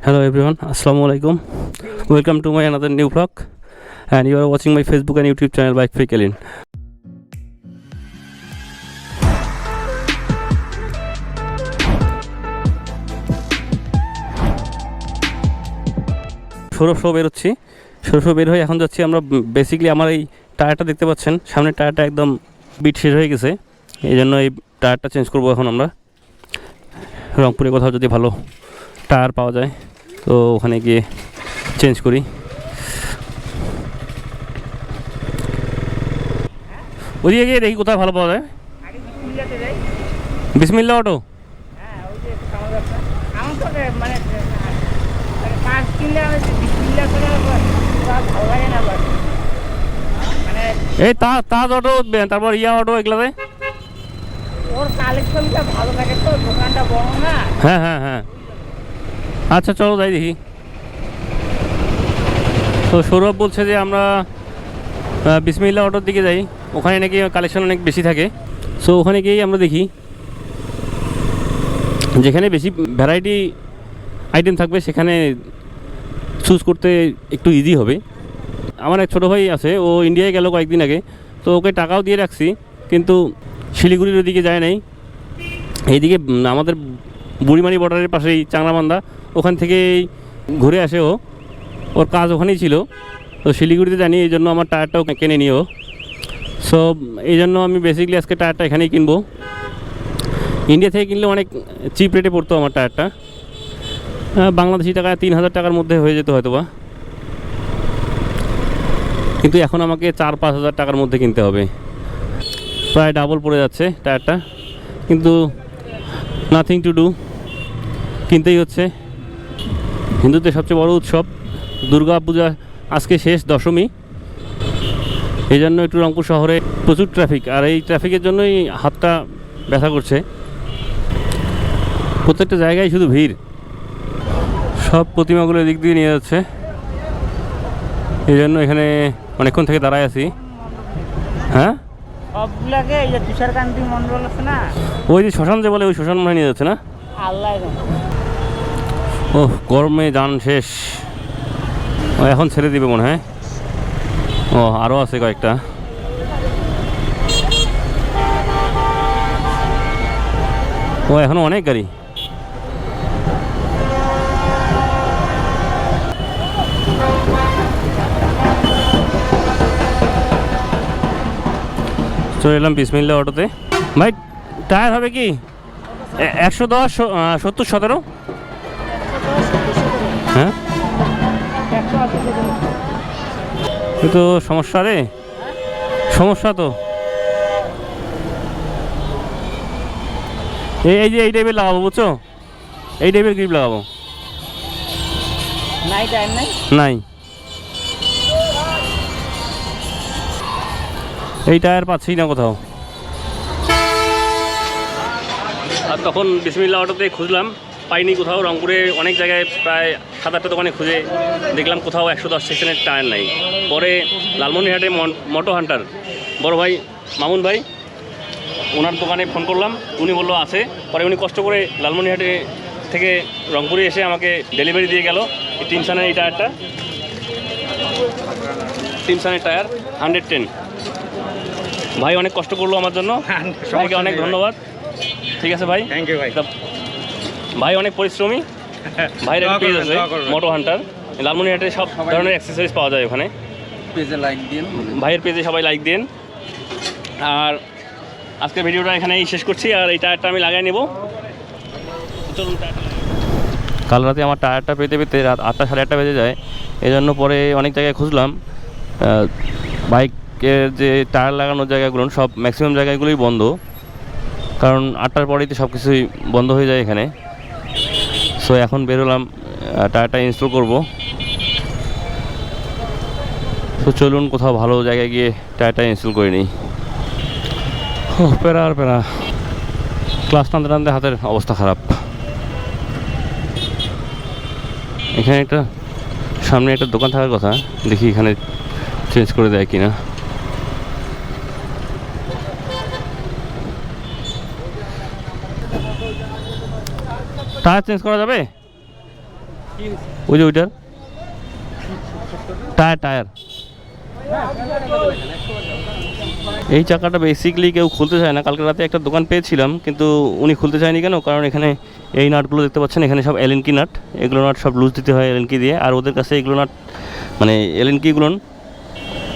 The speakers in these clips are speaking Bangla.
Hello everyone, Assalamu alaikum. Welcome to my another new vlog, and you are watching my Facebook and YouTube channel by FREAK ELIN. Sourav বেরোচ্ছি, সৌরভ বের হয়ে এখন যাচ্ছি আমরা। বেসিক্যালি আমার এই টায়ারটা দেখতে পাচ্ছেন, সামনের টায়ারটা একদম বিট শেষ হয়ে গেছে, এই জন্য এই টায়ারটা চেঞ্জ করবো এখন আমরা। রংপুরে কোথাও যদি ভালো টায়ার পাওয়া যায় তো ওখানে গিয়ে চেঞ্জ করি। ওদিকে গিয়ে দেখি কোথায় ভালো পাওয়া যায়। বিসমিল্লাহ অটো। এই তাজ অটো, তারপর ইয়া অটো, এগুলাতে ওর কালেকশনটা ভালো লাগে তো, দোকানটা বড় না। হ্যাঁ হ্যাঁ হ্যাঁ, আচ্ছা চলো যাই দেখি। তো সৌরভ বলছে যে আমরা বিসমিল্লাহ অটোর দিকে যাই, ওখানে নাকি কালেকশন অনেক বেশি থাকে। সো ওখানে গিয়েই আমরা দেখি, যেখানে বেশি ভ্যারাইটি আইটেম থাকবে সেখানে চুজ করতে একটু ইজি হবে। আমার এক ছোটো ভাই আছে, ও ইন্ডিয়ায় গেল কয়েকদিন আগে, তো ওকে টাকাও দিয়ে রাখছি, কিন্তু শিলিগুড়ির ওদিকে যায় নাই। এইদিকে আমাদের বুড়িমারি বর্ডারের পাশেই চাংরামান্দা, ওখান থেকেই ঘুরে আসে ও, ওর কাজ ওখানেই ছিল। তো শিলিগুড়িতে জানি, এই জন্য আমার টায়ারটাও কিনে নিও। সো এই জন্য আমি বেসিক্যালি আজকে টায়ারটা এখানেই কিনবো। ইন্ডিয়া থেকে কিনলে অনেক চিপ রেটে পড়তো আমার টায়ারটা, বাংলাদেশি টাকায় 3,000 টাকার মধ্যে হয়ে যেত হয়তো বা, কিন্তু এখন আমাকে 4-5 হাজার টাকার মধ্যে কিনতে হবে, প্রায় ডাবল পড়ে যাচ্ছে টায়ারটা। কিন্তু নাথিং টু ডু, কিনতেই হচ্ছে। হিন্দুদের সবচেয়ে বড় উৎসব দুর্গা পূজা আজকে শেষ, দশমী। এই জন্য একটু রংপুর শহরে প্রচুর ট্রাফিক, আর এই ট্রাফিকের জন্যই হাতটা ব্যথা করছে। প্রত্যেকটা জায়গায় শুধু ভিড়, সব প্রতিমাগুলো দিক দিয়ে নিয়ে যাচ্ছে, এই জন্য এখানে অনেকক্ষণ থেকে দাঁড়ায় আছি। হ্যাঁ, সবগুলাকে এই যে তুষারকান্তি মন্ডল আছে না, ওই যে শ্মশান যে বলে, ওই শ্মশান মনে নিয়ে যাচ্ছে না। আল্লাহ ও গরমে যান শেষ, ও এখন ছেড়ে দিবে মনে হয়। ও আরও আছে কয়েকটা। ও এখনো অনেক গাড়ি। চলে এলাম বিসমিল্লাহ অটোতে। ভাই টায়ার হবে কি 110, 70, 17? হ্যাঁ, এই তো সমস্যা রে, সমস্যা তো। এই যে এই টাইপের লাগাবো, বুঝছো, এই টাইপের গ্রিপ লাগাবো। নাই টাইম নাই, নাই, এই টায়ার পাচ্ছি না কোথাও। আর তখন বিসমিল্লাহ অটোতে খুঁজলাম, পাইনি কোথাও। রংপুরে অনেক জায়গায় প্রায় 7-8টা দোকানে খুঁজে দেখলাম কোথাও 110 সেকশনের টায়ার নাই। পরে লালমনিরহাটে মোটো হান্টার বড় ভাই মামুন ভাই, ওনার দোকানে ফোন করলাম, উনি বললো আছে। পরে উনি কষ্ট করে লালমনিরহাটে থেকে রংপুরে এসে আমাকে ডেলিভারি দিয়ে গেল এই টিমসানের এই টায়ারটা। টিমসানের টায়ার 110। ভাই অনেক কষ্ট করলো আমার জন্য, সবাইকে অনেক ধন্যবাদ। ঠিক আছে ভাই, থ্যাংক ইউ ভাই। ভাই অনেক পরিশ্রমী। ভাইয়ের একটা পেজ আছে মোটো হান্টার, লালমনিরহাটে সব ধরনের অ্যাক্সেসরিজ পাওয়া যায় ওখানে। পেজে লাইক দিন, ভাইয়ের পেজে সবাই লাইক দিন। আর আজকের ভিডিওটা এখানেই শেষ করছি, আর এই টায়ারটা আমি লাগাই নেব। চলুন, কাল রাতে আমার টায়ারটা পেতে পেতে রাত 8টা, 8:30 বেজে যায়। এই জন্য পরে অনেক জায়গায় খুঁজলাম, বাইকের যে টায়ার লাগানোর জায়গাগুলো সব ম্যাক্সিমাম জায়গাগুলোই বন্ধ, কারণ 8টার পরেই তো সব কিছুই বন্ধ হয়ে যায় এখানে। সো এখন বেরোলাম, টায়ারটা ইনস্টল করব। তো চলুন কোথাও ভালো জায়গায় গিয়ে টায়ারটা ইনস্টল করে নিই। প্যারা আর প্যারা, ক্লাস টানতে টানতে হাতের অবস্থা খারাপ। এখানে একটা সামনে একটা দোকান থাকার কথা, দেখি এখানে চেঞ্জ করে দেয় কিনা। টায়ার চেঞ্জ করা যাবে? ওই যে ওইটার টায়ার এই চাকাটা বেসিক্যালি কেউ খুলতে চায় না। কালকে রাতে একটা দোকান পেয়েছিলাম, কিন্তু উনি খুলতে চায়নি কেন, কারণ এখানে এই নাটগুলো দেখতে পাচ্ছেন, এখানে সব এলএন কি নাট, এগুলো নাট সব লুজ দিতে হয় এলএন কি দিয়ে। আর ওদের কাছে এগুলো নাট মানে এলএন কিগুলো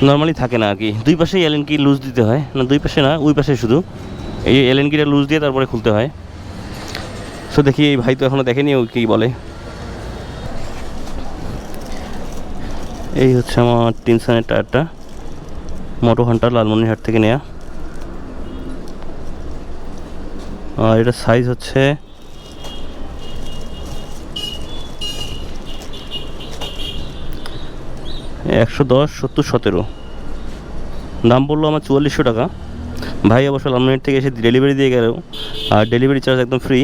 নর্মালি থাকে না আর কি, দুই পাশেই এলএন কি লুজ দিতে হয়, না দুই পাশে না, ওই পাশে শুধু এই এলএন কিটা লুজ দিয়ে তারপরে খুলতে হয়। সো দেখি এই ভাই তো এখনও দেখেনি ও কী বলে। এই হচ্ছে আমার টিমসানের টায়ারটা, মোটো হান্টার লালমনিরহাট থেকে নেওয়া। আর এটা সাইজ হচ্ছে 110/70/17, দাম পড়লো আমার 4400 টাকা। ভাই অবশ্য লালমনিরহাট থেকে এসে ডেলিভারি দিয়ে গেল, আর ডেলিভারি চার্জ একদম ফ্রি,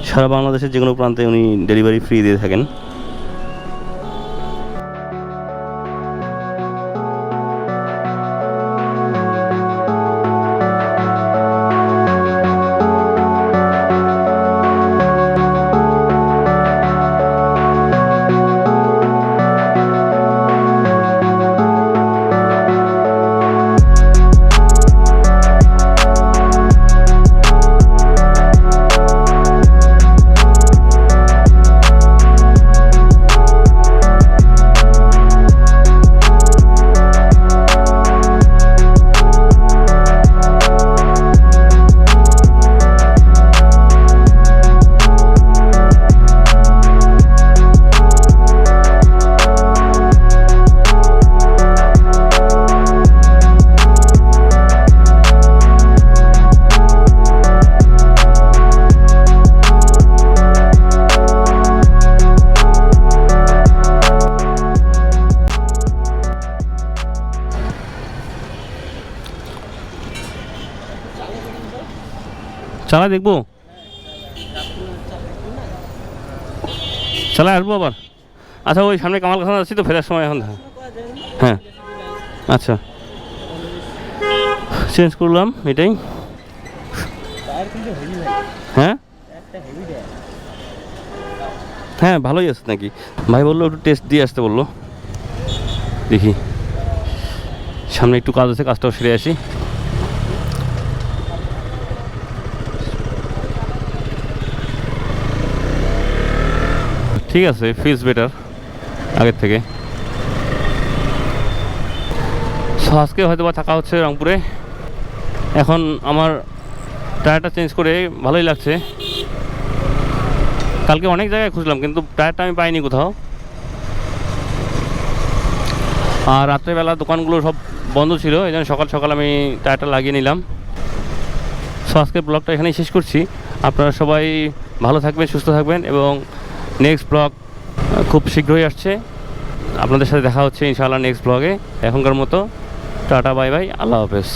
সারা বাংলাদেশের যে কোনো প্রান্তে উনি ডেলিভারি ফ্রি দিয়ে থাকেন। চালা দেখবো, চালা আসবো আবার। আচ্ছা ওই সামনে কামাল খান আছি তো, ফেরার সময় এখন। হ্যাঁ আচ্ছা, চেঞ্জ করলাম এটাই। হ্যাঁ হ্যাঁ ভালোই আছে নাকি, ভাই বললো একটু টেস্ট দিয়ে আসতে বললো। দেখি সামনে একটু কাজ আছে, কাজটাও সেরে আসি। ঠিক আছে, ফিলস বেটার আগের থেকে। সো আজকে হয়তো বা থাকা হচ্ছে রংপুরে। এখন আমার টায়ারটা চেঞ্জ করে ভালোই লাগছে। কালকে অনেক জায়গায় খুঁজলাম কিন্তু টায়ারটা আমি পাইনি কোথাও। আর রাত্রেবেলা দোকানগুলো সব বন্ধ ছিল, এই জন্য সকাল সকাল আমি টায়ারটা লাগিয়ে নিলাম। সো আজকের ব্লগটা এখানেই শেষ করছি। আপনারা সবাই ভালো থাকবেন, সুস্থ থাকবেন, এবং নেক্সট ব্লগ খুব শীঘ্রই আসছে। আপনাদের সাথে দেখা হচ্ছে ইনশাআল্লাহ নেক্সট ব্লগে। এখনকার মতো টাটা, বাই বাই, আল্লাহ হাফেজ।